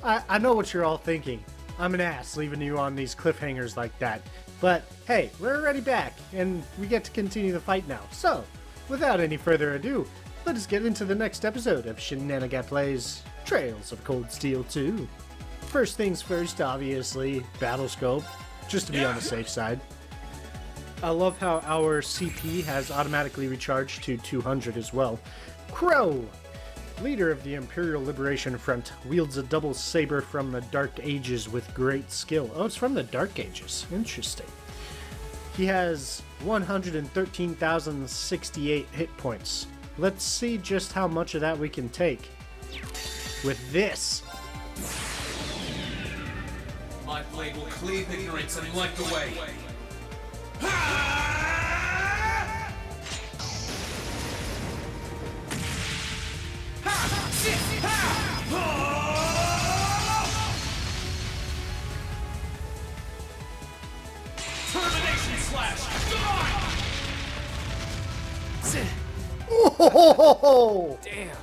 I know what you're all thinking. I'm an ass leaving you on these cliffhangers like that. But hey, we're already back, and we get to continue the fight now. So, without any further ado, let us get into the next episode of Shenanaguy Plays Trails of Cold Steel 2. First things first, obviously, battle scope, just to be on the safe side. I love how our CP has automatically recharged to 200 as well. Crow, leader of the Imperial Liberation Front, wields a double saber from the Dark Ages with great skill. Oh, it's from the Dark Ages. Interesting. He has 113,068 hit points. Let's see just how much of that we can take with this. My blade will cleave ignorance and light the way. Termination slash! Oh! Damn.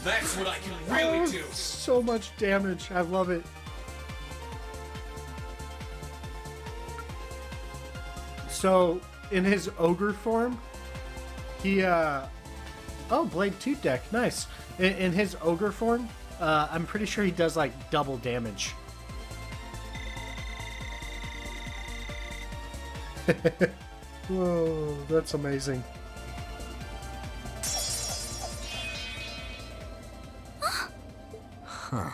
That's what I can really do. So much damage. I love it. So, in his ogre form, he, oh, Blade 2 deck. Nice. In his ogre form, I'm pretty sure he does, like, double damage. Whoa, that's amazing. Huh.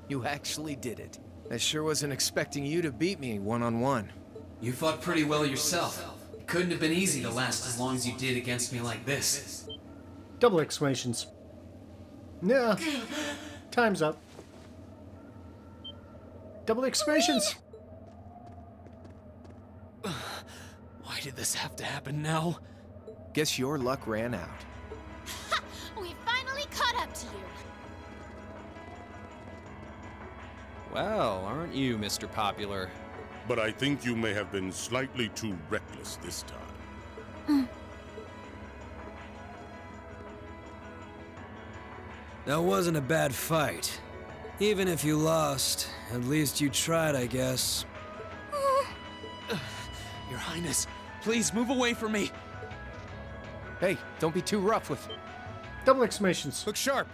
You actually did it. I sure wasn't expecting you to beat me one-on-one. You fought pretty well yourself. It couldn't have been easy to last as long as you did against me like this. Double exclamations. Yeah. Time's up. Double exclamations. Why did this have to happen now? Guess your luck ran out. We finally caught up to you. Well, aren't you, Mr. Popular? But I think you may have been slightly too reckless this time. That wasn't a bad fight. Even if you lost, at least you tried, I guess. Your Highness, please move away from me. Hey, don't be too rough with... Double exclamations. Look sharp.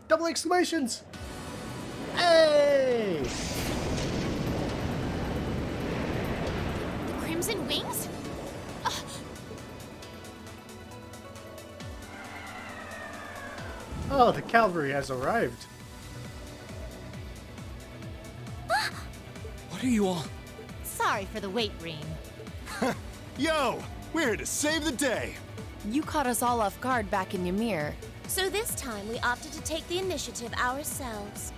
Double exclamations. Hey! The Crimson Wings? Oh, the cavalry has arrived. What are you all... Sorry for the wait, Reem. Yo, we're here to save the day. You caught us all off guard back in Ymir. So this time we opted to take the initiative ourselves.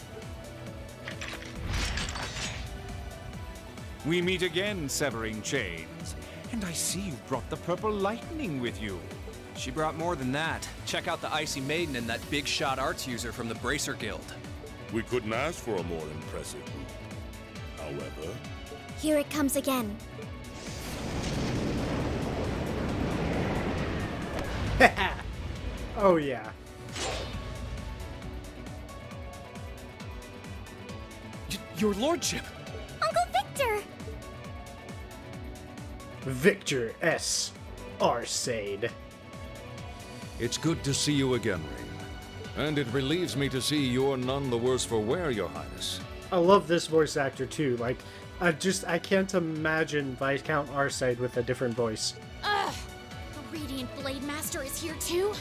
We meet again, severing chains. And I see you brought the purple lightning with you. She brought more than that. Check out the Icy Maiden and that big shot arts user from the Bracer Guild. We couldn't ask for a more impressive group. However... Here it comes again. Oh yeah. Your lordship! Uncle Victor! Victor S. Arcade. It's good to see you again, Reem. And it relieves me to see you're none the worse for wear, Your Highness. I love this voice actor too. Like, I can't imagine Viscount Arcade with a different voice. Ugh! The Radiant Blade Master is here too?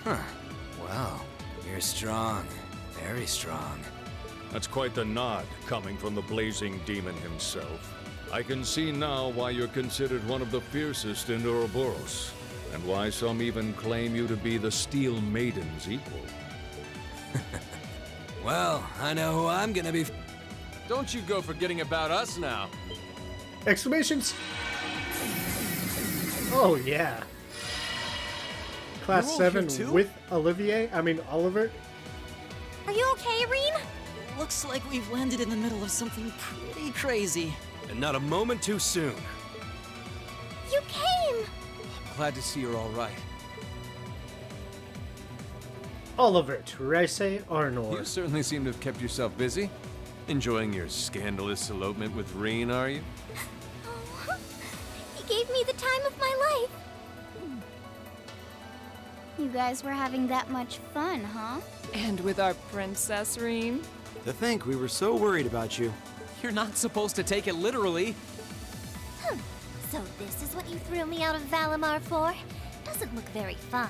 Huh. Wow. You're strong. Very strong. That's quite the nod, coming from the blazing demon himself. I can see now why you're considered one of the fiercest in Ouroboros, and why some even claim you to be the Steel Maiden's equal. Well, I know who I'm gonna be. Don't you go forgetting about us now. Exclamations! Oh yeah. Class 7 with Olivier? I mean Oliver? Are you okay, Reem? Looks like we've landed in the middle of something pretty crazy. And not a moment too soon. You came! I'm glad to see you're all right. Oliver Therese Arnor. You certainly seem to have kept yourself busy. Enjoying your scandalous elopement with Reen, are you? Oh, he gave me the time of my life. You guys were having that much fun, huh? And with our Princess Reen? To think we were so worried about you. You're not supposed to take it literally. So this is what you threw me out of Valimar for? Doesn't look very fun.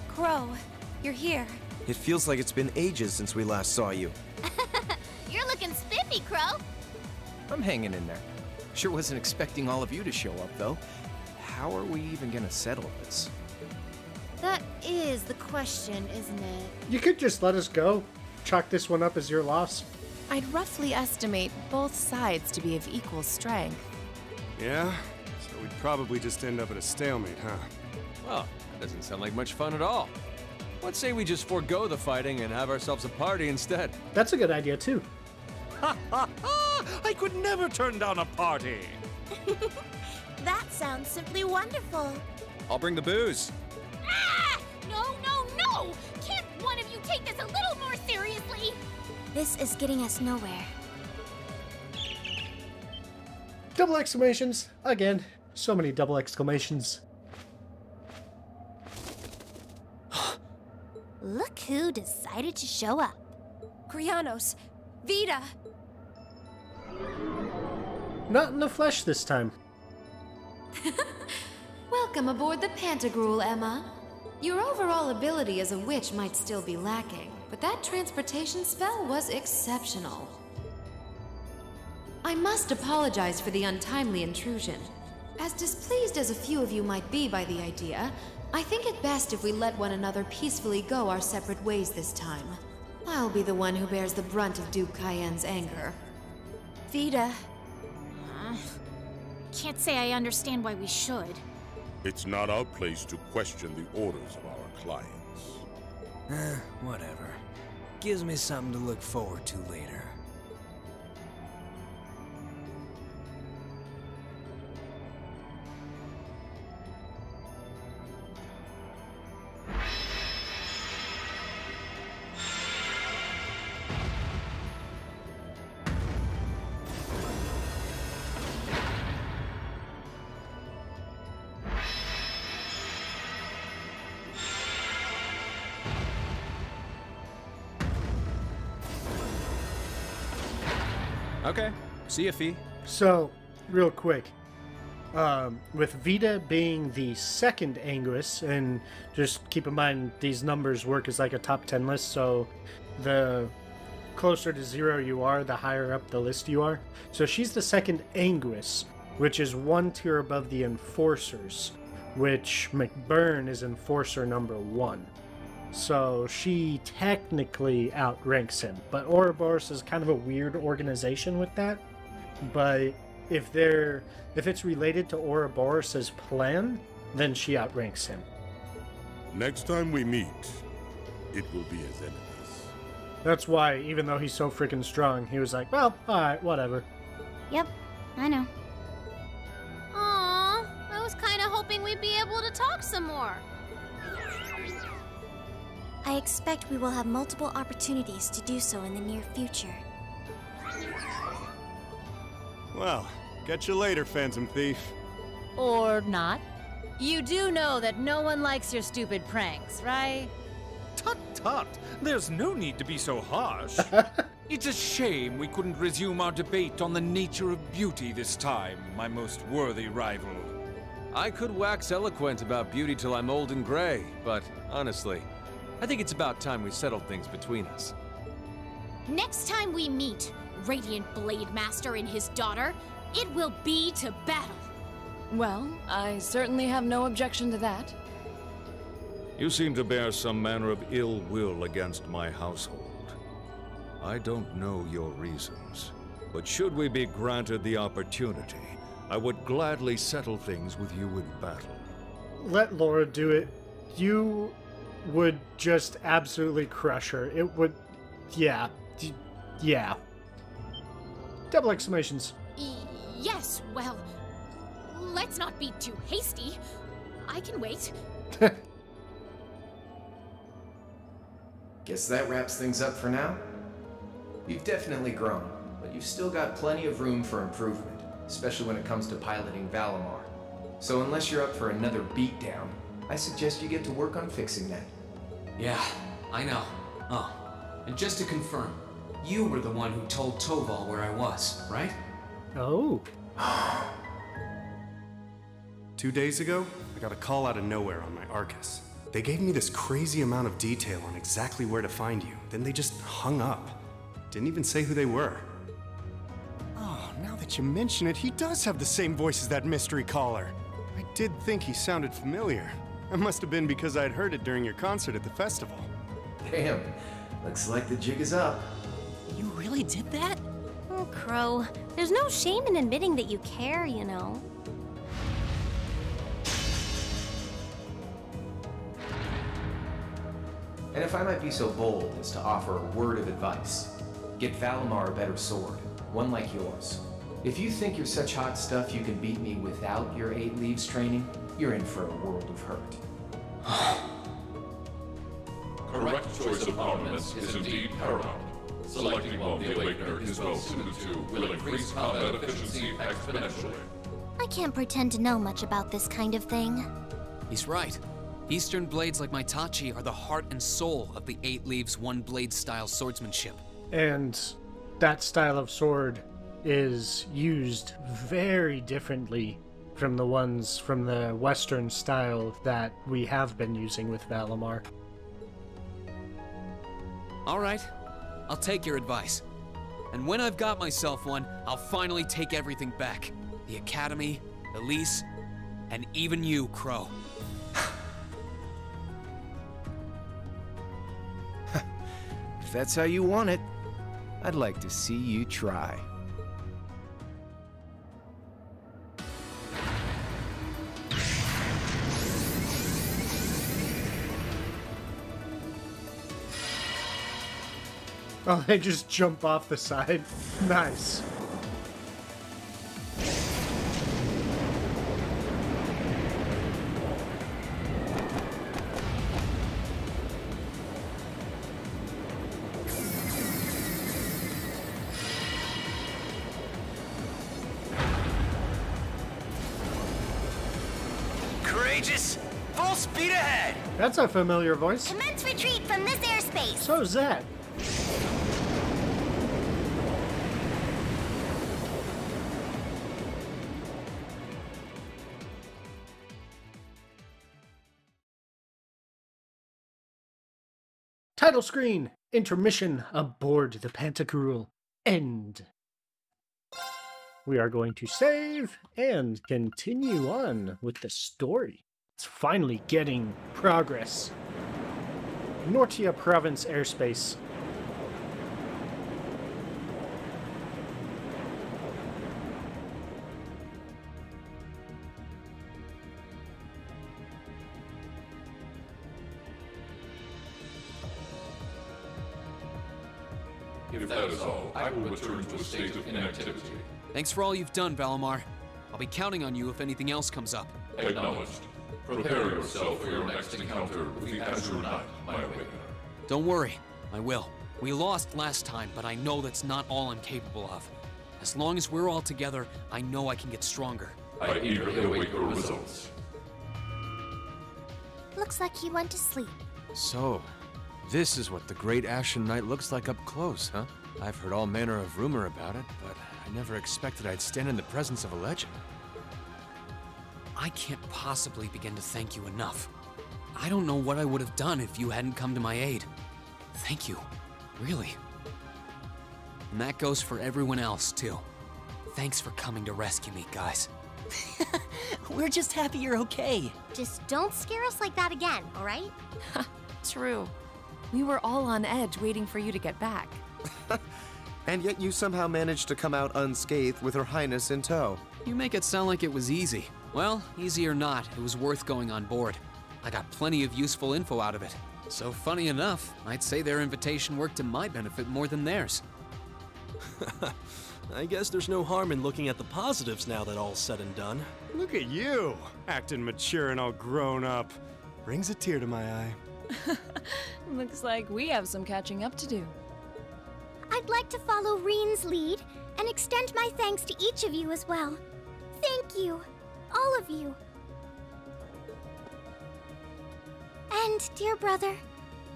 Crow, you're here. It feels like it's been ages since we last saw you. You're looking spiffy, Crow. I'm hanging in there. Sure wasn't expecting all of you to show up, though. How are we even gonna settle this? That is the question, isn't it? You could just let us go. Chalk this one up as your loss. I'd roughly estimate both sides to be of equal strength. Yeah? So we'd probably just end up at a stalemate, huh? Well, that doesn't sound like much fun at all. Let's say we just forego the fighting and have ourselves a party instead. That's a good idea, too. Ha ha ha! I could never turn down a party! That sounds simply wonderful. I'll bring the booze. Ah! No, no, no! Can't one of you take this a little more seriously? This is getting us nowhere. Double exclamations. Again. So many double exclamations. Look who decided to show up. Krianos, Vita! Not in the flesh this time. Welcome aboard the Pantagruel, Emma. Your overall ability as a witch might still be lacking, but that transportation spell was exceptional. I must apologize for the untimely intrusion. As displeased as a few of you might be by the idea, I think it best if we let one another peacefully go our separate ways this time. I'll be the one who bears the brunt of Duke Cayenne's anger. Vita. Can't say I understand why we should. It's not our place to question the orders of our clients. Whatever. Gives me something to look forward to later. Okay. See ya, Fee. So, real quick. With Vita being the second Anguis, and just keep in mind these numbers work as like a top 10 list, so the closer to 0 you are, the higher up the list you are. So she's the second Anguis, which is one tier above the Enforcers, which McBurn is Enforcer number 1. So she technically outranks him, but Ouroboros is kind of a weird organization with that. But if it's related to Ouroboros' plan, then she outranks him. Next time we meet, it will be as enemies. That's why, even though he's so freaking strong, he was like, well, alright, whatever. Yep, I know. Aww, I was kind of hoping we'd be able to talk some more. I expect we will have multiple opportunities to do so in the near future. Well, catch you later, Phantom Thief. Or not. You do know that no one likes your stupid pranks, right? Tut tut! There's no need to be so harsh. It's a shame we couldn't resume our debate on the nature of beauty this time, my most worthy rival. I could wax eloquent about beauty till I'm old and gray, but honestly, I think it's about time we settled things between us. Next time we meet, Radiant Blade Master and his daughter, it will be to battle. Well, I certainly have no objection to that. You seem to bear some manner of ill will against my household. I don't know your reasons, but should we be granted the opportunity, I would gladly settle things with you in battle. Let Laura do it. You would just absolutely crush her. It would... yeah. Yeah. Double exclamations. Yes, well, let's not be too hasty. I can wait. Guess that wraps things up for now. You've definitely grown, but you've still got plenty of room for improvement, especially when it comes to piloting Valimar. So unless you're up for another beatdown, I suggest you get to work on fixing that. Yeah, I know. Oh, and just to confirm, you were the one who told Toval where I was, right? Oh. 2 days ago, I got a call out of nowhere on my Arcus. They gave me this crazy amount of detail on exactly where to find you, then they just hung up. Didn't even say who they were. Oh, now that you mention it, he does have the same voice as that mystery caller. I did think he sounded familiar. That must have been because I'd heard it during your concert at the festival. Damn, looks like the jig is up. You really did that? Oh, Crow, there's no shame in admitting that you care, you know. And if I might be so bold as to offer a word of advice, get Valimar a better sword, one like yours. If you think you're such hot stuff you can beat me without your 8 leaves training, you're in for a world of hurt. Correct choice of armaments is indeed paramount. Selecting one the Awakener is well suited to will increase combat efficiency exponentially. I can't pretend to know much about this kind of thing. He's right. Eastern blades like my Tachi are the heart and soul of the 8 leaves 1 blade style swordsmanship. And that style of sword is used very differently from the ones from the Western style that we have been using with Valimar. Alright, I'll take your advice. And when I've got myself one, I'll finally take everything back. The Academy, Elise, and even you, Crow. If that's how you want it, I'd like to see you try. Oh, they just jump off the side. Nice. Courageous! Full speed ahead! That's a familiar voice. Commence retreat from this airspace! So is that. Title screen, intermission aboard the Pantagruel, end. We are going to save and continue on with the story. It's finally getting progress. Nortia Province airspace. If that is all, I will return to a state of inactivity. Thanks for all you've done, Valimar. I'll be counting on you if anything else comes up. Acknowledged. Prepare yourself for your next encounter with the Azure Knight, my Awakener. Don't worry, I will. We lost last time, but I know that's not all I'm capable of. As long as we're all together, I know I can get stronger. I eagerly await your results. Looks like he went to sleep. So, this is what the Great Ashen Knight looks like up close, huh? I've heard all manner of rumor about it, but I never expected I'd stand in the presence of a legend. I can't possibly begin to thank you enough. I don't know what I would have done if you hadn't come to my aid. Thank you. Really. And that goes for everyone else, too. Thanks for coming to rescue me, guys. We're just happy you're okay. Just don't scare us like that again, alright? True. We were all on edge waiting for you to get back. And yet you somehow managed to come out unscathed with Her Highness in tow. You make it sound like it was easy. Well, easy or not, it was worth going on board. I got plenty of useful info out of it. So funny enough, I'd say their invitation worked to my benefit more than theirs. I guess there's no harm in looking at the positives now that all's said and done. Look at you, acting mature and all grown up. Brings a tear to my eye. Looks like we have some catching up to do. I'd like to follow Reen's lead and extend my thanks to each of you as well. Thank you, all of you. And, dear brother,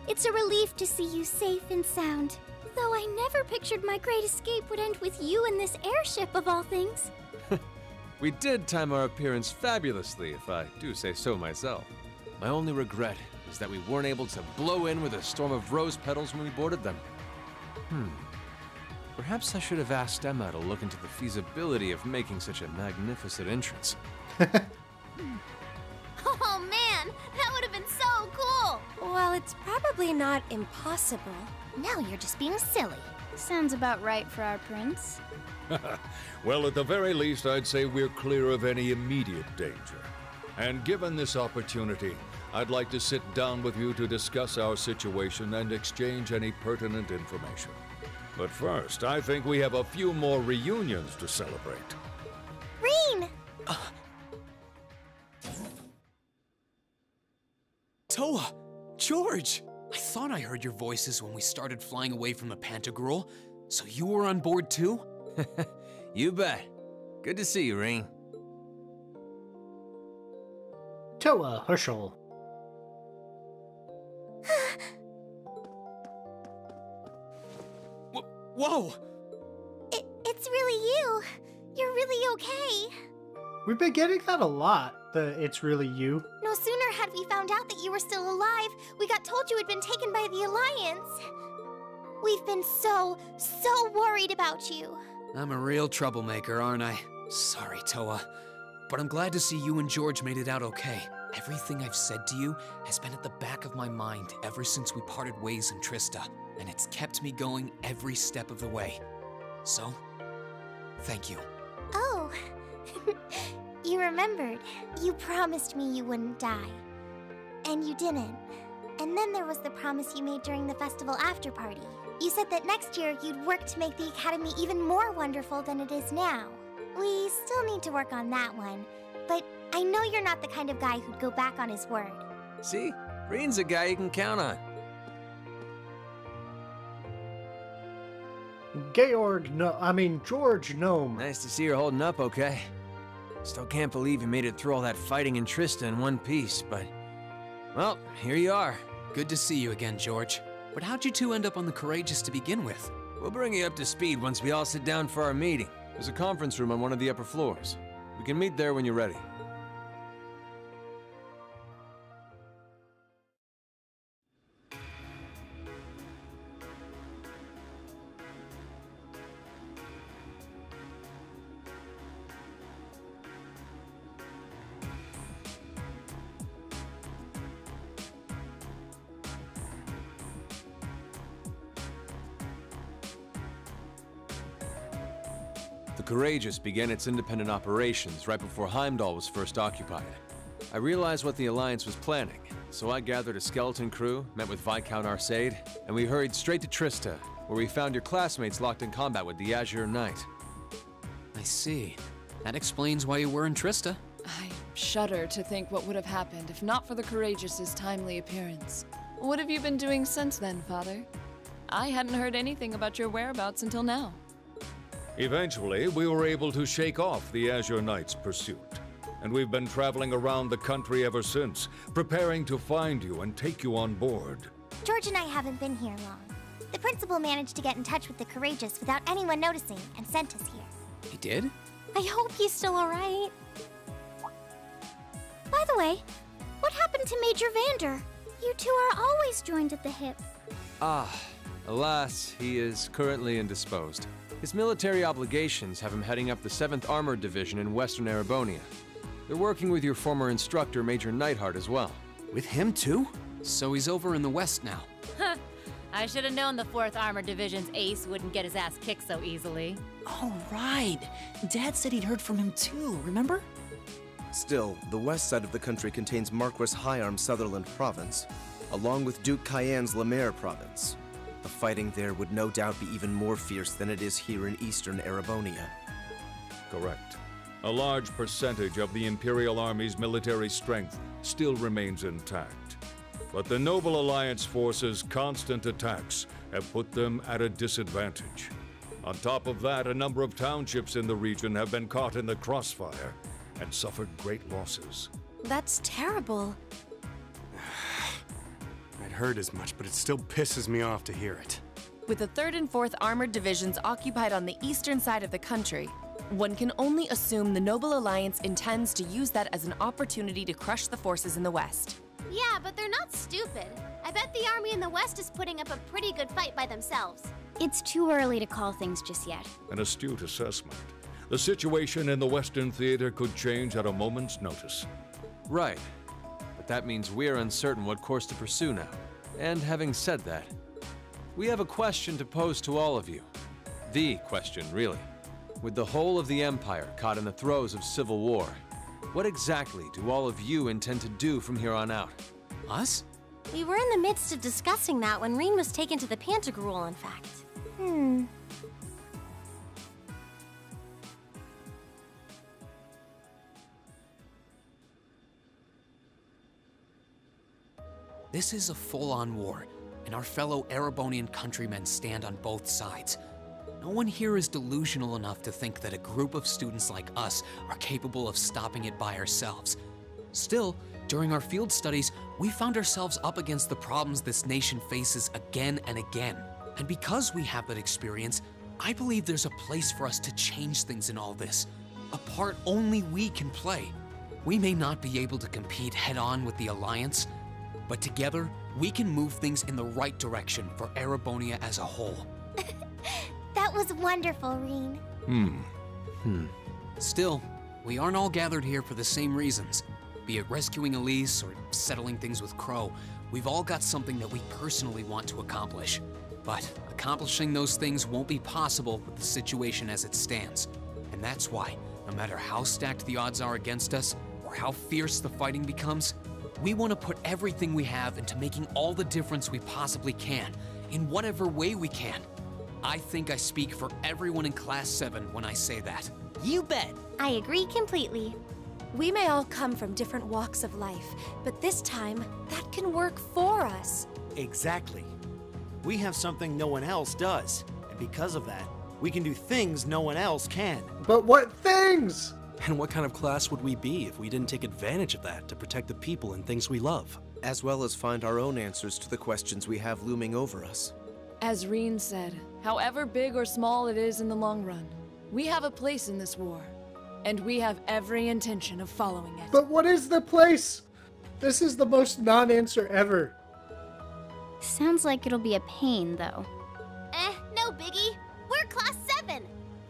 it's a relief to see you safe and sound. Though I never pictured my great escape would end with you in this airship of all things. We did time our appearance fabulously, if I do say so myself. My only regret is that we weren't able to blow in with a storm of rose petals when we boarded them. Perhaps I should have asked Emma to look into the feasibility of making such a magnificent entrance. Oh man, that would have been so cool! Well, it's probably not impossible. Now you're just being silly. Sounds about right for our prince. Well, at the very least, I'd say we're clear of any immediate danger. And given this opportunity, I'd like to sit down with you to discuss our situation and exchange any pertinent information. But first, I think we have a few more reunions to celebrate. Reen! Toa! George! I thought I heard your voices when we started flying away from the Pantagruel. So you were on board too? You bet. Good to see you, Reen. Toa Herschel. Whoa! It's really you. You're really okay. We've been getting that a lot, it's really you. No sooner had we found out that you were still alive, we got told you had been taken by the Alliance. We've been so worried about you. I'm a real troublemaker, aren't I? Sorry, Toa. But I'm glad to see you and George made it out okay. Everything I've said to you has been at the back of my mind ever since we parted ways in Trista, and it's kept me going every step of the way. So, thank you. Oh, you remembered. You promised me you wouldn't die. And you didn't. And then there was the promise you made during the festival after party. You said that next year you'd work to make the Academy even more wonderful than it is now. We still need to work on that one, but I know you're not the kind of guy who'd go back on his word. See? Reen's a guy you can count on. George Gnome. Nice to see you're holding up okay. Still can't believe you made it through all that fighting in Trista in one piece, but... well, here you are. Good to see you again, George. But how'd you two end up on the Courageous to begin with? We'll bring you up to speed once we all sit down for our meeting. There's a conference room on one of the upper floors. We can meet there when you're ready. The Courageous began its independent operations right before Heimdall was first occupied. I realized what the Alliance was planning, so I gathered a skeleton crew, met with Viscount Arcade, and we hurried straight to Trista, where we found your classmates locked in combat with the Azure Knight. I see. That explains why you were in Trista. I shudder to think what would have happened if not for the Courageous's timely appearance. What have you been doing since then, Father? I hadn't heard anything about your whereabouts until now. Eventually, we were able to shake off the Azure Knight's pursuit. And we've been traveling around the country ever since, preparing to find you and take you on board. George and I haven't been here long. The principal managed to get in touch with the Courageous without anyone noticing and sent us here. He did? I hope he's still alright. By the way, what happened to Major Vander? You two are always joined at the hip. Alas, he is currently indisposed. His military obligations have him heading up the 7th Armored Division in Western Erebonia. They're working with your former instructor, Major Neidhart, as well. With him too? So he's over in the West now. Huh. I should have known the 4th Armored Division's ace wouldn't get his ass kicked so easily. Oh, right. Dad said he'd heard from him too, remember? Still, the west side of the country contains Marquis Hyarm's Sutherland province, along with Duke Cayenne's Lemaire province. The fighting there would no doubt be even more fierce than it is here in eastern Erebonia. Correct. A large percentage of the Imperial Army's military strength still remains intact. But the Noble Alliance forces' constant attacks have put them at a disadvantage. On top of that, a number of townships in the region have been caught in the crossfire and suffered great losses. That's terrible. I'd heard as much, but it still pisses me off to hear it. With the 3rd and 4th Armored Divisions occupied on the eastern side of the country, one can only assume the Noble Alliance intends to use that as an opportunity to crush the forces in the west. Yeah, but they're not stupid. I bet the army in the west is putting up a pretty good fight by themselves. It's too early to call things just yet. An astute assessment. The situation in the Western Theater could change at a moment's notice. Right. But that means we're uncertain what course to pursue now. And having said that, we have a question to pose to all of you. The question, really. With the whole of the Empire caught in the throes of civil war, what exactly do all of you intend to do from here on out? Us? We were in the midst of discussing that when Rean was taken to the Pantagruel, in fact. This is a full-on war, and our fellow Erebonian countrymen stand on both sides. No one here is delusional enough to think that a group of students like us are capable of stopping it by ourselves. Still, during our field studies, we found ourselves up against the problems this nation faces again and again. And because we have that experience, I believe there's a place for us to change things in all this. A part only we can play. We may not be able to compete head-on with the Alliance, but together, we can move things in the right direction for Erebonia as a whole. That was wonderful, Rean. Still, we aren't all gathered here for the same reasons. Be it rescuing Elise or settling things with Crow, we've all got something that we personally want to accomplish. But accomplishing those things won't be possible with the situation as it stands. And that's why, no matter how stacked the odds are against us, or how fierce the fighting becomes, we want to put everything we have into making all the difference we possibly can, in whatever way we can. I think I speak for everyone in Class 7 when I say that. You bet. I agree completely. We may all come from different walks of life, but this time, that can work for us. Exactly. We have something no one else does, and because of that, we can do things no one else can. But what things? And what kind of class would we be if we didn't take advantage of that to protect the people and things we love? As well as find our own answers to the questions we have looming over us. As Rean said, however big or small it is in the long run, we have a place in this war, and we have every intention of following it. But what is the place? This is the most non-answer ever. Sounds like it'll be a pain, though. No biggie. We're Class 7.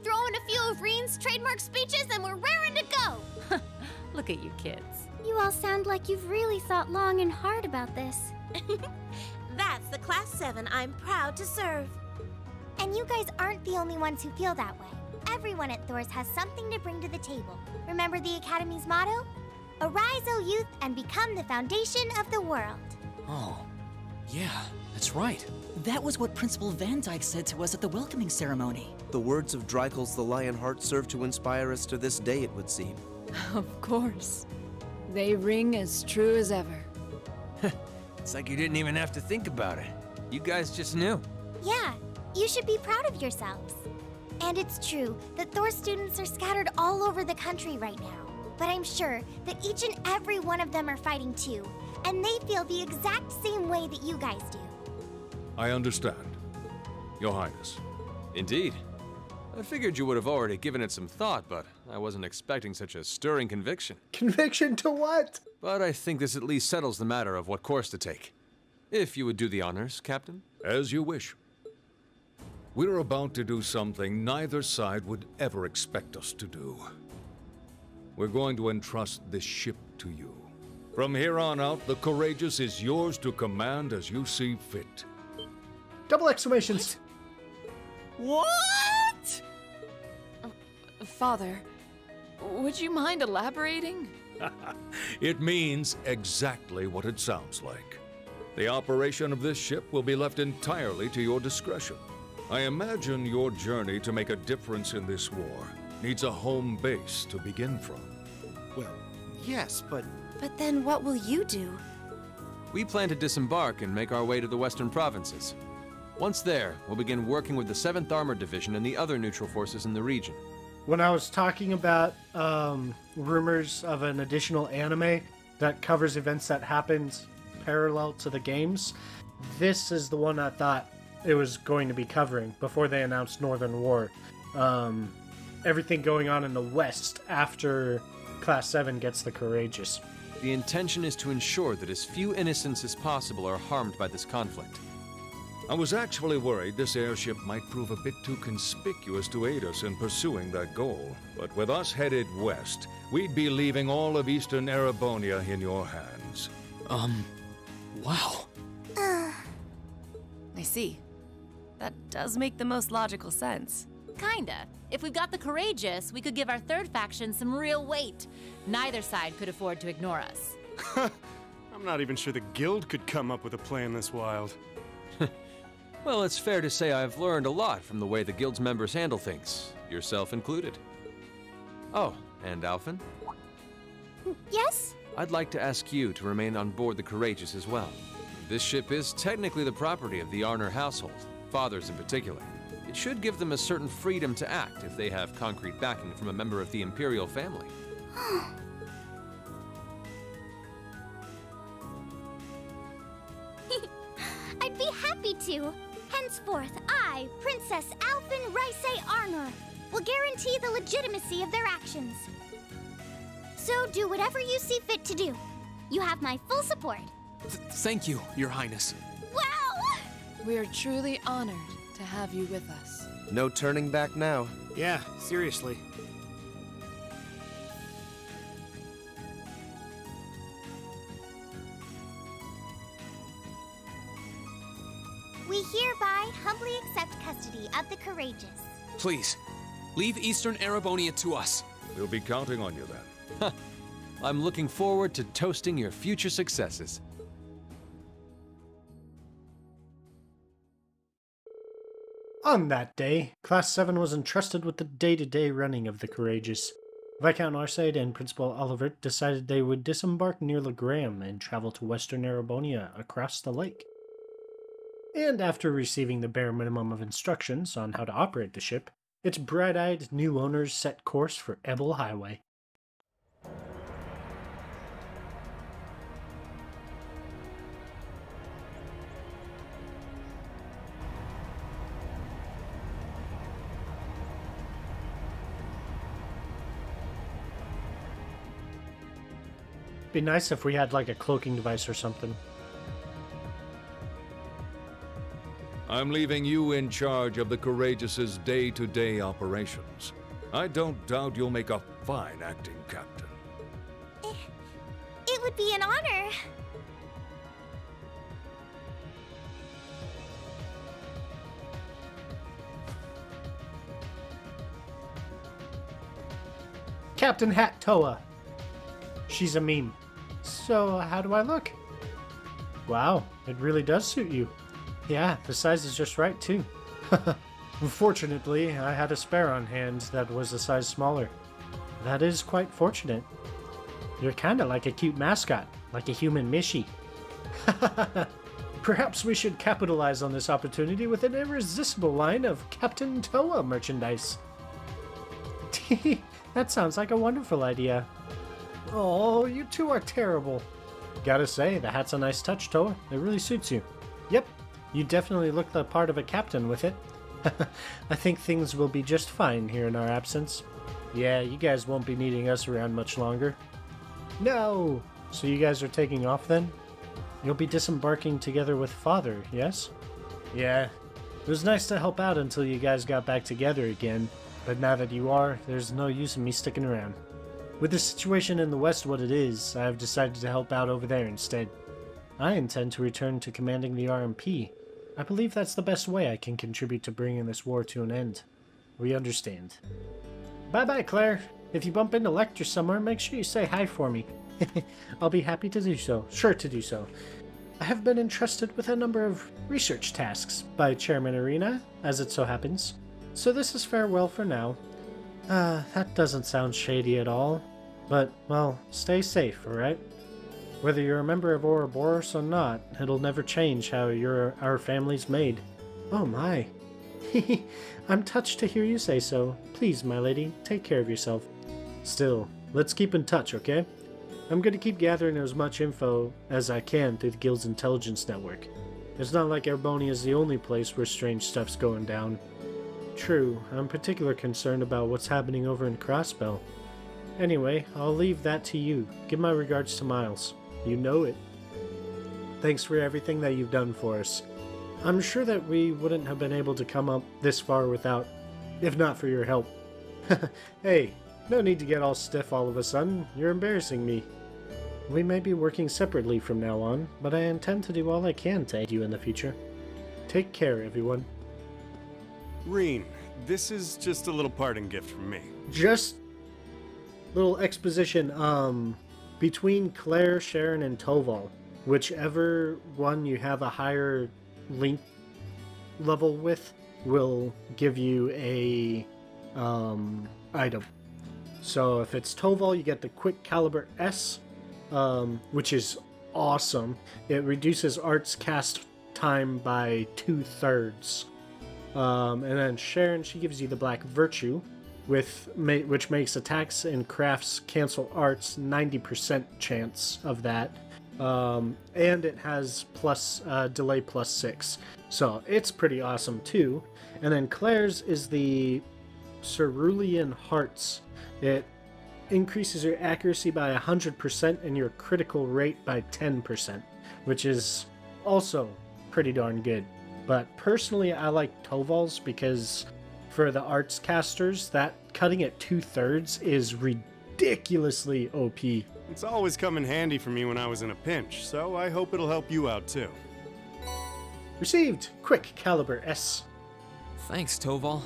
Throw in a few of Rean's trademark speeches and we're raring to go. Look at you kids. You all sound like you've really thought long and hard about this. That's the Class 7 I'm proud to serve. And you guys aren't the only ones who feel that way. Everyone at Thor's has something to bring to the table. Remember the Academy's motto? Arise, O youth, and become the foundation of the world. Oh, yeah, that's right. That was what Principal Van Dyke said to us at the welcoming ceremony. The words of Dreikel's the Lionheart serve to inspire us to this day, it would seem. Of course. They ring as true as ever. It's like you didn't even have to think about it. You guys just knew. Yeah, you should be proud of yourselves. And it's true that Thor students are scattered all over the country right now. But I'm sure that each and every one of them are fighting too, and they feel the exact same way that you guys do. I understand, Your Highness. Indeed. I figured you would have already given it some thought, but I wasn't expecting such a stirring conviction. Conviction to what? But I think this at least settles the matter of what course to take. If you would do the honors, Captain. As you wish. We're about to do something neither side would ever expect us to do. We're going to entrust this ship to you. From here on out, the Courageous is yours to command as you see fit. Double exclamations. What? Father, would you mind elaborating? It means exactly what it sounds like. The operation of this ship will be left entirely to your discretion. I imagine your journey to make a difference in this war needs a home base to begin from. Well, yes, but But then what will you do? We plan to disembark and make our way to the western provinces. Once there, we'll begin working with the 7th Armored Division and the other neutral forces in the region. When I was talking about rumors of an additional anime that covers events that happened parallel to the games, this is the one I thought it was going to be covering before they announced Northern War. Everything going on in the West after Class 7 gets the Courageous. The intention is to ensure that as few innocents as possible are harmed by this conflict. I was actually worried this airship might prove a bit too conspicuous to aid us in pursuing that goal. But with us headed west, we'd be leaving all of Eastern Erebonia in your hands. Wow. I see. That does make the most logical sense. Kinda. If we've got the Courageous, we could give our third faction some real weight. Neither side could afford to ignore us. I'm not even sure the Guild could come up with a plan this wild. Well, it's fair to say I've learned a lot from the way the Guild's members handle things, yourself included. Oh, and Alphen? Yes? I'd like to ask you to remain on board the Courageous as well. This ship is technically the property of the Arner household, fathers in particular. It should give them a certain freedom to act if they have concrete backing from a member of the Imperial family. I'd be happy to. Henceforth, I, Princess Alphen Raisay Arnor, will guarantee the legitimacy of their actions. So do whatever you see fit to do. You have my full support. Thank you, Your Highness. Wow! We are truly honored to have you with us. No turning back now. Yeah, seriously. We hereby humbly accept custody of the Courageous. Please, leave Eastern Erebonia to us. We'll be counting on you then. I'm looking forward to toasting your future successes. On that day, Class 7 was entrusted with the day-to-day running of the Courageous. Viscount Arsaid and Principal Oliver decided they would disembark near Legram and travel to western Erebonia across the lake. And after receiving the bare minimum of instructions on how to operate the ship, its bright-eyed new owners set course for Ebel Highway. Be nice if we had like a cloaking device or something. I'm leaving you in charge of the Courageous's day-to-day operations. I don't doubt you'll make a fine acting captain. It would be an honor. Captain Hat Toa. She's a meme. So, how do I look? Wow, it really does suit you. Yeah, the size is just right, too. Unfortunately, I had a spare on hand that was a size smaller. That is quite fortunate. You're kinda like a cute mascot, like a human Mishi. Perhaps we should capitalize on this opportunity with an irresistible line of Captain Toa merchandise. That sounds like a wonderful idea. Oh, you two are terrible. Gotta say, the hat's a nice touch, Toa. It really suits you. Yep, you definitely look the part of a captain with it. I think things will be just fine here in our absence. Yeah, you guys won't be needing us around much longer. No! So you guys are taking off then? You'll be disembarking together with Father, yes? Yeah. It was nice to help out until you guys got back together again, but now that you are, there's no use in me sticking around. With the situation in the West what it is, I have decided to help out over there instead. I intend to return to commanding the RMP. I believe that's the best way I can contribute to bringing this war to an end. We understand. Bye-bye, Claire. If you bump into Lecter somewhere, make sure you say hi for me. I'll be happy to do so. Sure to do so. I have been entrusted with a number of research tasks by Chairman Arena, as it so happens. So this is farewell for now. That doesn't sound shady at all. But, well, stay safe, alright? Whether you're a member of Ouroboros or not, it'll never change how our family's made. Oh my. I'm touched to hear you say so. Please, my lady, take care of yourself. Still, let's keep in touch, okay? I'm gonna keep gathering as much info as I can through the Guild's intelligence network. It's not like Erbonia is the only place where strange stuff's going down. True, I'm particularly concerned about what's happening over in Crossbell. Anyway, I'll leave that to you. Give my regards to Miles. You know it. Thanks for everything that you've done for us. I'm sure that we wouldn't have been able to come up this far if not for your help. Hey, no need to get all stiff all of a sudden. You're embarrassing me. We may be working separately from now on, but I intend to do all I can to aid you in the future. Take care, everyone. Reen, this is just a little parting gift from me. Just little exposition, between Claire, Sharon, and Toval, whichever one you have a higher link level with will give you a item. So if it's Toval, you get the Quick Caliber S, which is awesome. It reduces arts cast time by 2/3. And then Sharon, she gives you the Black Virtue, which makes attacks and crafts cancel arts 90% chance of that. And it has delay +6. So it's pretty awesome too. And then Claire's is the Cerulean Hearts. It increases your accuracy by 100% and your critical rate by 10%, which is also pretty darn good. But personally, I like Toval's because for the arts casters, that cutting at 2/3 is ridiculously OP. It's always come in handy for me when I was in a pinch, so I hope it'll help you out too. Received! Quick Caliber S. Thanks, Toval.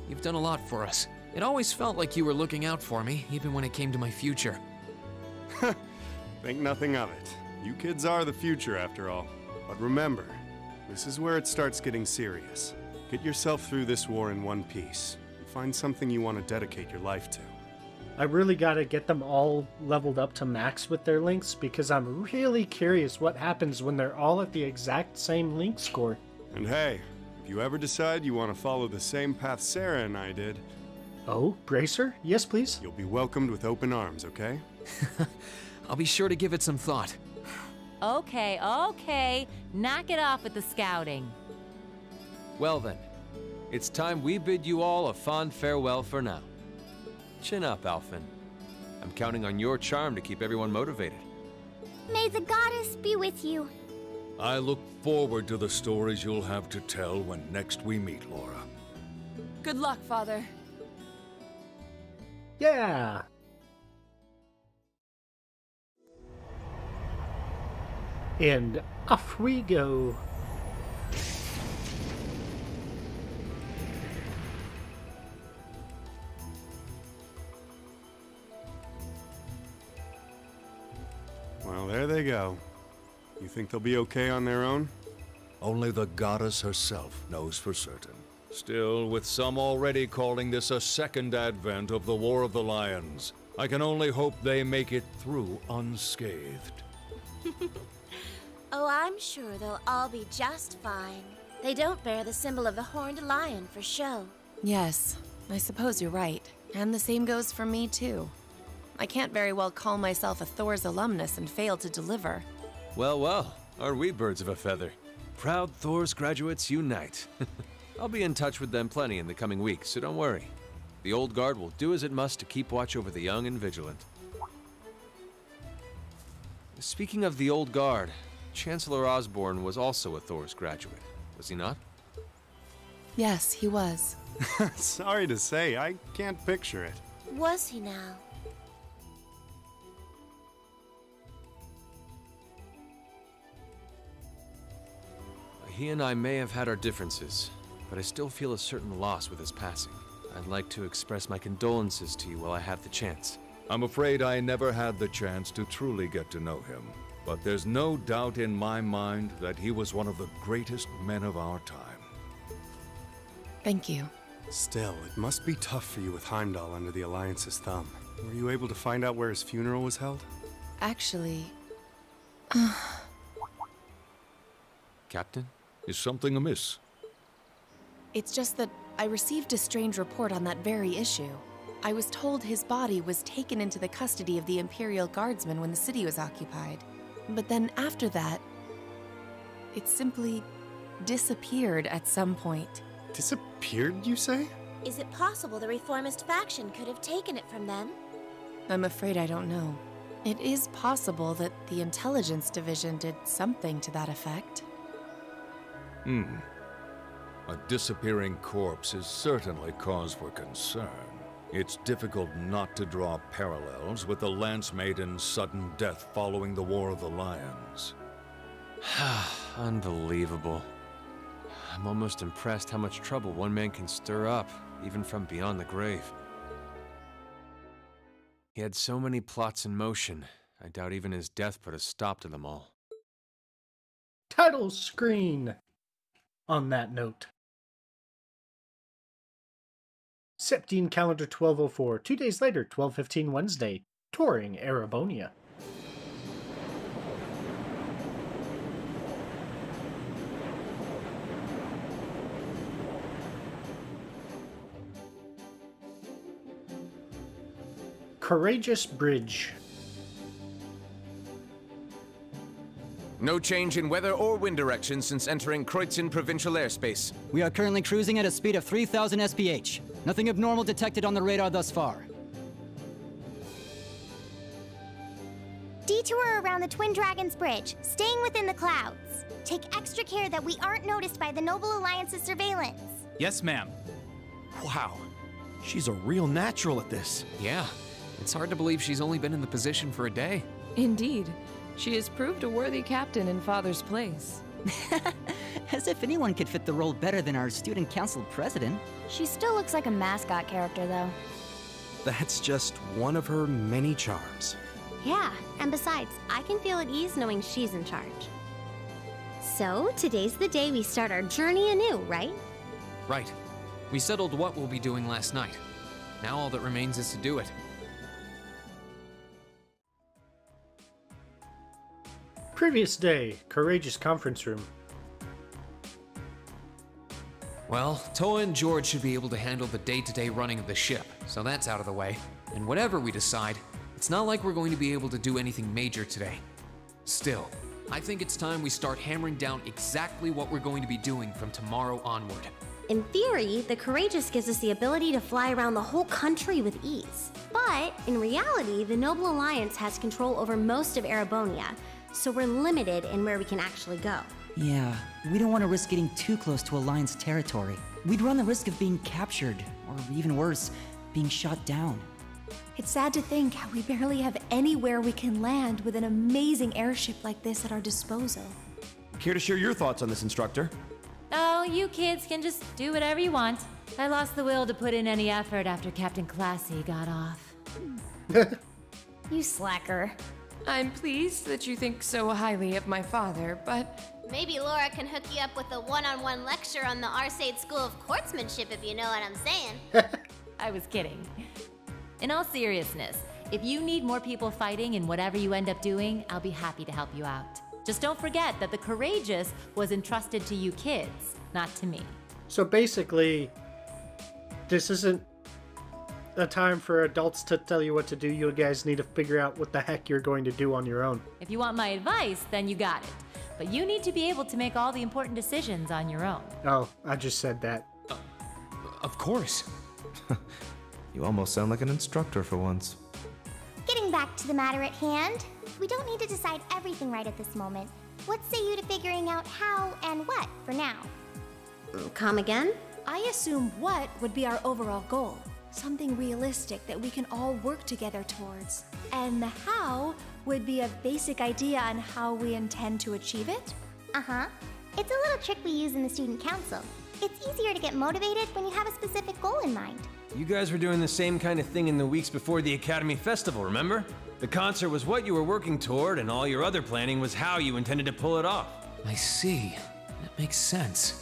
You've done a lot for us. It always felt like you were looking out for me, even when it came to my future. Think nothing of it. You kids are the future, after all. But remember, this is where it starts getting serious. Get yourself through this war in one piece, and find something you want to dedicate your life to. I really gotta get them all leveled up to max with their links, because I'm really curious what happens when they're all at the exact same link score. And hey, if you ever decide you want to follow the same path Sarah and I did... Oh, Bracer? Yes, please? You'll be welcomed with open arms, okay? I'll be sure to give it some thought. Okay. Knock it off with the scouting. Well then, it's time we bid you all a fond farewell for now. Chin up, Alphen. I'm counting on your charm to keep everyone motivated. May the goddess be with you. I look forward to the stories you'll have to tell when next we meet, Laura. Good luck, Father. Yeah! And off we go. Well, there they go. You think they'll be okay on their own? Only the goddess herself knows for certain. Still, with some already calling this a second advent of the War of the Lions, I can only hope they make it through unscathed. Oh, I'm sure they'll all be just fine. They don't bear the symbol of the horned lion for show. Yes, I suppose you're right. And the same goes for me, too. I can't very well call myself a Thor's alumnus and fail to deliver. Well, aren't we birds of a feather? Proud Thor's graduates unite. I'll be in touch with them plenty in the coming weeks, so don't worry. The Old Guard will do as it must to keep watch over the young and vigilant. Speaking of the Old Guard, Chancellor Osborne was also a Thor's graduate, was he not? Yes, he was. Sorry to say, I can't picture it. Was he now? He and I may have had our differences, but I still feel a certain loss with his passing. I'd like to express my condolences to you while I have the chance. I'm afraid I never had the chance to truly get to know him, but there's no doubt in my mind that he was one of the greatest men of our time. Thank you. Still, it must be tough for you with Heimdall under the Alliance's thumb. Were you able to find out where his funeral was held? Actually, Captain? Is something amiss? It's just that I received a strange report on that very issue. I was told his body was taken into the custody of the Imperial Guardsmen when the city was occupied. But then after that, it simply disappeared at some point. Disappeared, you say? Is it possible the reformist faction could have taken it from them? I'm afraid I don't know. It is possible that the Intelligence Division did something to that effect. A disappearing corpse is certainly cause for concern. It's difficult not to draw parallels with the Lance Maiden's sudden death following the War of the Lions. Unbelievable. I'm almost impressed how much trouble one man can stir up, even from beyond the grave. He had so many plots in motion, I doubt even his death put a stop to them all. Title screen! On that note. Septine calendar 1204. 2 days later, 12:15 Wednesday. Touring Erebonia. Courageous Bridge. No change in weather or wind direction since entering Kreutzen provincial airspace. We are currently cruising at a speed of 3,000 SPH. Nothing abnormal detected on the radar thus far. Detour around the Twin Dragons Bridge, staying within the clouds. Take extra care that we aren't noticed by the Noble Alliance's surveillance. Yes, ma'am. Wow. She's a real natural at this. Yeah. It's hard to believe she's only been in the position for a day. Indeed. She has proved a worthy captain in Father's place. As if anyone could fit the role better than our student council president. She still looks like a mascot character, though. That's just one of her many charms. Yeah, and besides, I can feel at ease knowing she's in charge. So, today's the day we start our journey anew, right? Right. We settled what we'll be doing last night. Now all that remains is to do it. Previous day, Courageous Conference Room. Well, Toa and George should be able to handle the day-to-day running of the ship, so that's out of the way. And whatever we decide, it's not like we're going to be able to do anything major today. Still, I think it's time we start hammering down exactly what we're going to be doing from tomorrow onward. In theory, the Courageous gives us the ability to fly around the whole country with ease. But, in reality, the Noble Alliance has control over most of Erebonia, so we're limited in where we can actually go. Yeah, we don't want to risk getting too close to Alliance territory. We'd run the risk of being captured, or even worse, being shot down. It's sad to think how we barely have anywhere we can land with an amazing airship like this at our disposal. Care to share your thoughts on this, instructor? Oh, you kids can just do whatever you want. I lost the will to put in any effort after Captain Classy got off. You slacker. I'm pleased that you think so highly of my father, but... Maybe Laura can hook you up with a one-on-one lecture on the Arcade School of Courtsmanship, if you know what I'm saying. I was kidding. In all seriousness, if you need more people fighting in whatever you end up doing, I'll be happy to help you out. Just don't forget that the Courageous was entrusted to you kids, not to me. So basically, this isn't a time for adults to tell you what to do. You guys need to figure out what the heck you're going to do on your own. If you want my advice, then you got it. But you need to be able to make all the important decisions on your own. Oh, I just said that. Of course. You almost sound like an instructor for once. Getting back to the matter at hand, we don't need to decide everything right at this moment. What say you to figuring out how and what for now? Come again? I assume what would be our overall goal. Something realistic that we can all work together towards. And the how would be a basic idea on how we intend to achieve it? Uh-huh. It's a little trick we use in the student council. It's easier to get motivated when you have a specific goal in mind. You guys were doing the same kind of thing in the weeks before the Academy Festival, remember? The concert was what you were working toward, and all your other planning was how you intended to pull it off. I see. That makes sense.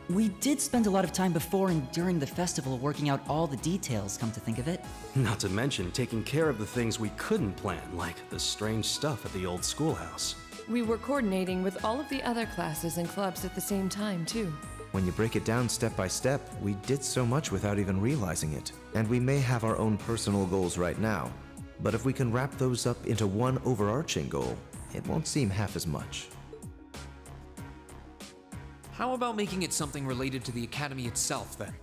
We did spend a lot of time before and during the festival working out all the details, come to think of it. Not to mention taking care of the things we couldn't plan, like the strange stuff at the old schoolhouse. we were coordinating with all of the other classes and clubs at the same time, too. When you break it down step by step, we did so much without even realizing it. And we may have our own personal goals right now, but if we can wrap those up into one overarching goal, it won't seem half as much. How about making it something related to the Academy itself, then?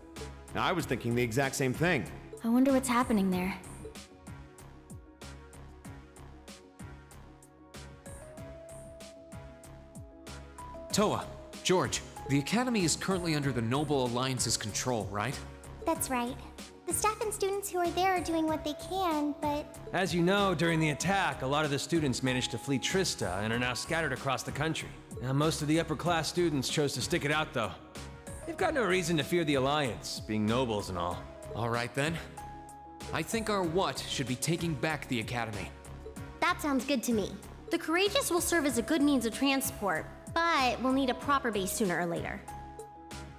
I was thinking the exact same thing. I wonder what's happening there. Toa, George, the Academy is currently under the Noble Alliance's control, right? That's right. The staff and students who are there are doing what they can, but... As you know, during the attack, a lot of the students managed to flee Trista and are now scattered across the country. Now, most of the upper-class students chose to stick it out, though. They've got no reason to fear the Alliance, being nobles and all. All right, then. I think our what should be taking back the Academy. That sounds good to me. The Courageous will serve as a good means of transport, but we'll need a proper base sooner or later.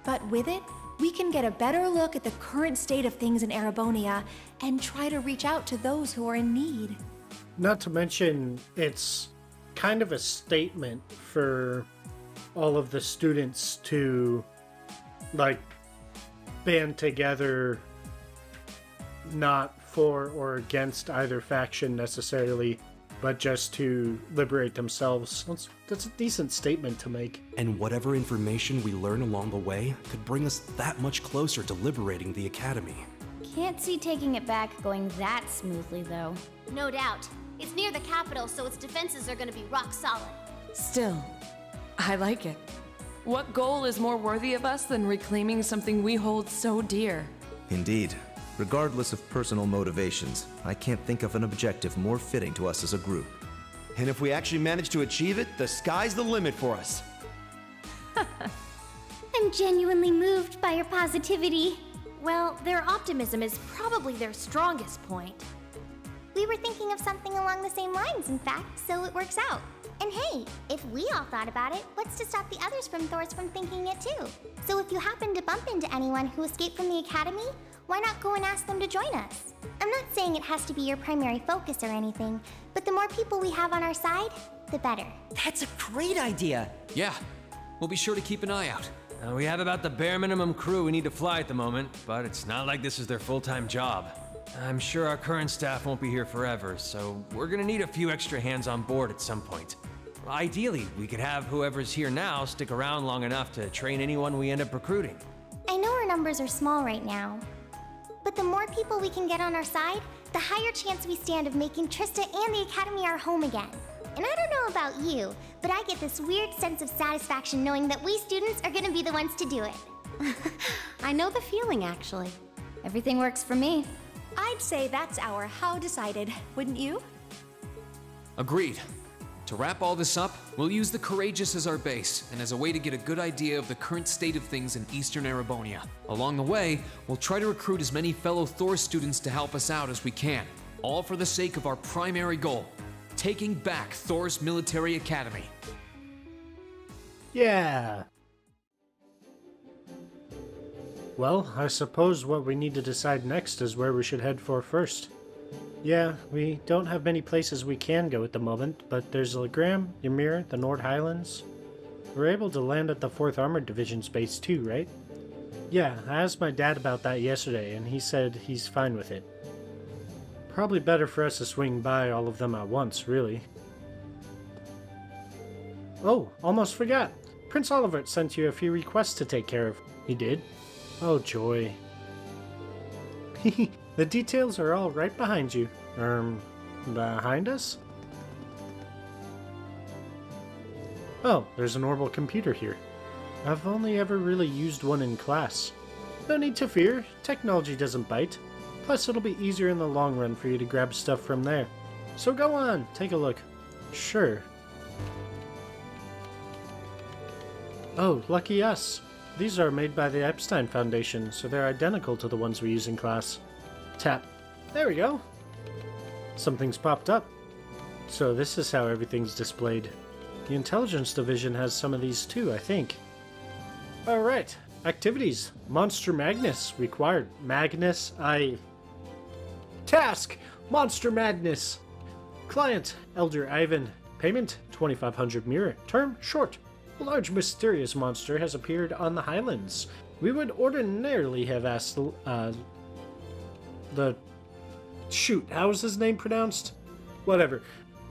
But with it, we can get a better look at the current state of things in Erebonia and try to reach out to those who are in need. Not to mention, it's kind of a statement for all of the students to, like, band together, not for or against either faction necessarily, but just to liberate themselves. That's a decent statement to make. And whatever information we learn along the way could bring us that much closer to liberating the Academy. Can't see taking it back going that smoothly, though. No doubt. It's near the capital, so its defenses are gonna be rock solid. Still, I like it. What goal is more worthy of us than reclaiming something we hold so dear? Indeed. Regardless of personal motivations, I can't think of an objective more fitting to us as a group. And if we actually manage to achieve it, the sky's the limit for us. I'm genuinely moved by your positivity. Well, their optimism is probably their strongest point. We were thinking of something along the same lines, in fact, so it works out. And hey, if we all thought about it, what's to stop the others from Thors from thinking it too? So if you happen to bump into anyone who escaped from the Academy, why not go and ask them to join us? I'm not saying it has to be your primary focus or anything, but the more people we have on our side, the better. That's a great idea! Yeah, we'll be sure to keep an eye out. We have about the bare minimum crew we need to fly at the moment, but it's not like this is their full-time job. I'm sure our current staff won't be here forever, so we're gonna need a few extra hands on board at some point. Ideally, we could have whoever's here now stick around long enough to train anyone we end up recruiting. I know our numbers are small right now, but the more people we can get on our side, the higher chance we stand of making Trista and the Academy our home again. And I don't know about you, but I get this weird sense of satisfaction knowing that we students are gonna be the ones to do it. I know the feeling, actually. Everything works for me. I'd say that's our how decided, wouldn't you? Agreed. To wrap all this up, we'll use the Courageous as our base, and as a way to get a good idea of the current state of things in Eastern Erebonia. Along the way, we'll try to recruit as many fellow Thor students to help us out as we can, all for the sake of our primary goal, taking back Thor's military academy. Yeah. Well, I suppose what we need to decide next is where we should head for first. Yeah, we don't have many places we can go at the moment, but there's Legram, Ymir, the Nord Highlands. We're able to land at the 4th Armored Division's base too, right? Yeah, I asked my dad about that yesterday, and he said he's fine with it. Probably better for us to swing by all of them at once, really. Oh, almost forgot. Prince Olivert sent you a few requests to take care of. He did? Oh, joy. The details are all right behind you. Behind us? Oh, there's an orbital computer here. I've only ever really used one in class. No need to fear, technology doesn't bite. Plus, it'll be easier in the long run for you to grab stuff from there. So go on, take a look. Sure. Oh, lucky us. These are made by the Epstein Foundation, so they're identical to the ones we use in class. Tap. There we go. Something's popped up. So this is how everything's displayed. The Intelligence Division has some of these too, I think. Alright. Activities. Monster Magnus required. Magnus, Task! Monster Madness! Client, Elder Ivan. Payment 2,500 mirror. Term short. A large mysterious monster has appeared on the Highlands. We would ordinarily have asked shoot, how is his name pronounced? Whatever.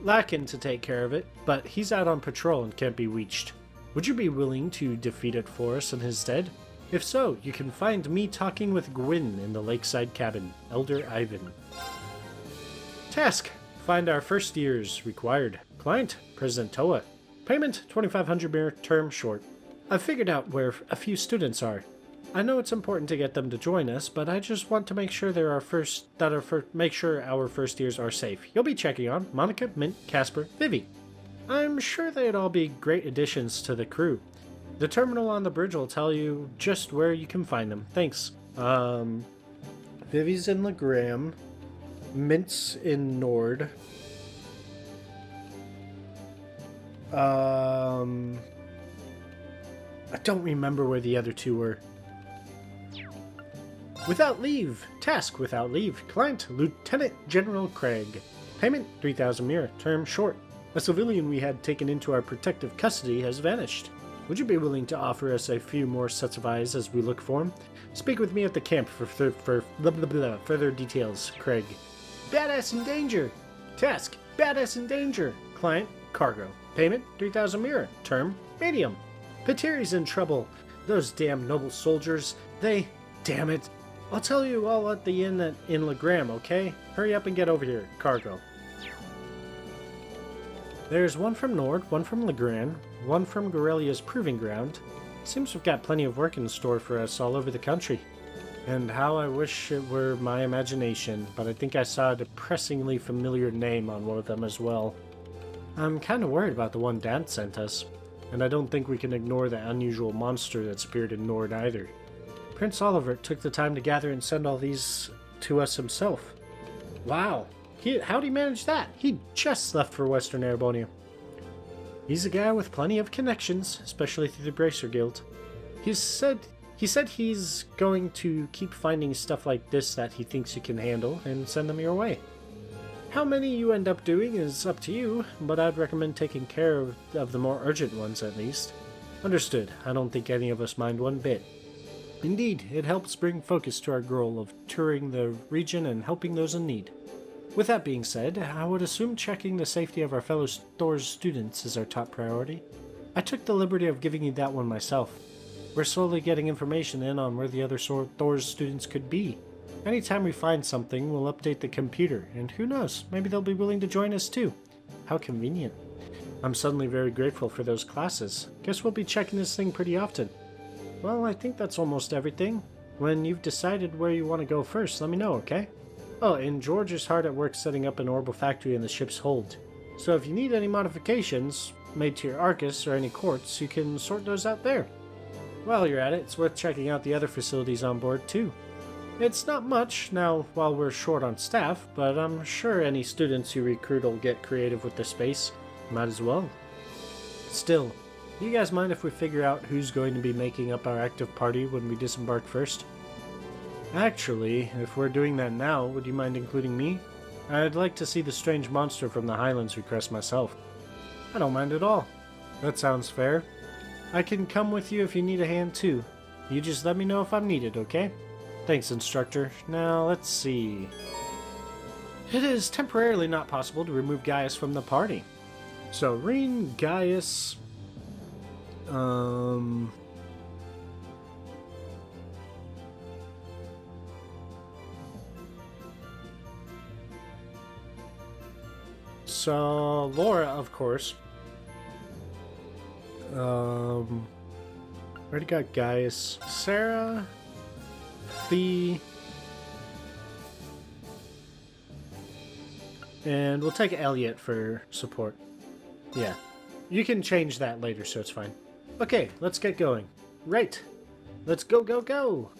Lakin to take care of it, but he's out on patrol and can't be reached. Would you be willing to defeat it for us in his stead? If so, you can find me talking with Gwyn in the lakeside cabin. Elder Ivan. Task. Find our first years required. Client. President Toa. Payment 2,500 mirror. Term short. I've figured out where a few students are. I know it's important to get them to join us, but I just want to make sure make sure our first years are safe. You'll be checking on Monica, Mint, Casper, Vivi. I'm sure they'd all be great additions to the crew. The terminal on the bridge will tell you just where you can find them. Thanks. Vivi's in Legram. Mint's in Nord. I don't remember where the other two were. Without leave. Task without leave. Client, Lieutenant General Craig. Payment, 3,000 mirror. Term short. A civilian we had taken into our protective custody has vanished. Would you be willing to offer us a few more sets of eyes as we look for him? Speak with me at the camp for further details, Craig. Badass in danger. Task, badass in danger. Client, cargo. Payment, 3,000 mirror. Term, medium. Patiri's in trouble. Those damn noble soldiers, they... Damn it. I'll tell you all at the inn in Legram, okay? Hurry up and get over here, cargo. There's one from Nord, one from Legram, one from Gorelia's Proving Ground. Seems we've got plenty of work in store for us all over the country. And how I wish it were my imagination, but I think I saw a depressingly familiar name on one of them as well. I'm kind of worried about the one Dad sent us, and I don't think we can ignore the unusual monster that's appeared in Nord either. Prince Oliver took the time to gather and send all these to us himself. Wow, how'd he manage that? He just left for Western Erebonia. He's a guy with plenty of connections, especially through the Bracer Guild. He said he's going to keep finding stuff like this that he thinks you can handle and send them your way. How many you end up doing is up to you, but I'd recommend taking care of the more urgent ones at least. Understood. I don't think any of us mind one bit. Indeed, it helps bring focus to our goal of touring the region and helping those in need. With that being said, I would assume checking the safety of our fellow Thor's students is our top priority. I took the liberty of giving you that one myself. We're slowly getting information in on where the other Thor's students could be. Anytime we find something, we'll update the computer, and who knows, maybe they'll be willing to join us too. How convenient. I'm suddenly very grateful for those classes. Guess we'll be checking this thing pretty often. Well, I think that's almost everything. When you've decided where you want to go first, let me know, okay? Oh, and George is hard at work setting up an orbital factory in the ship's hold. So if you need any modifications made to your Arcus or any quartz, you can sort those out there. While you're at it, it's worth checking out the other facilities on board too. It's not much now while we're short on staff, but I'm sure any students you recruit will get creative with the space. Might as well. Still, do you guys mind if we figure out who's going to be making up our active party when we disembark first? Actually, if we're doing that now, would you mind including me? I'd like to see the strange monster from the Highlands request myself. I don't mind at all. That sounds fair. I can come with you if you need a hand too. You just let me know if I'm needed, okay? Thanks, instructor. Now, let's see. It is temporarily not possible to remove Gaius from the party. So, Reen, Gaius... So, Laura, of course. Already got Gaius. Sarah... Fee... And we'll take Elliot for support. Yeah. You can change that later, so it's fine. Okay, let's get going. Right. Let's go, go, go!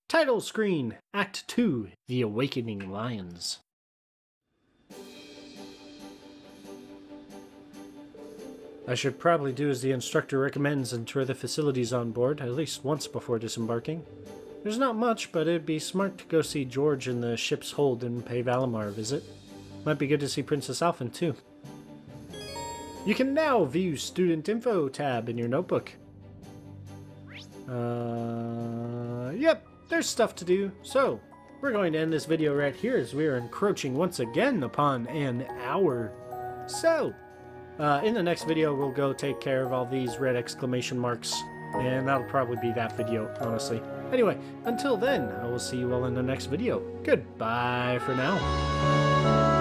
Title screen, Act 2, The Awakening Lions. I should probably do as the instructor recommends and tour the facilities on board, at least once before disembarking. There's not much, but it'd be smart to go see George in the ship's hold and pay Valimar a visit. Might be good to see Princess Alphen, too. You can now view Student Info tab in your notebook. Yep, there's stuff to do. So, we're going to end this video right here as we are encroaching once again upon an hour. So, in the next video, we'll go take care of all these red exclamation marks. And that'll probably be that video, honestly. Anyway, until then, I will see you all in the next video. Goodbye for now.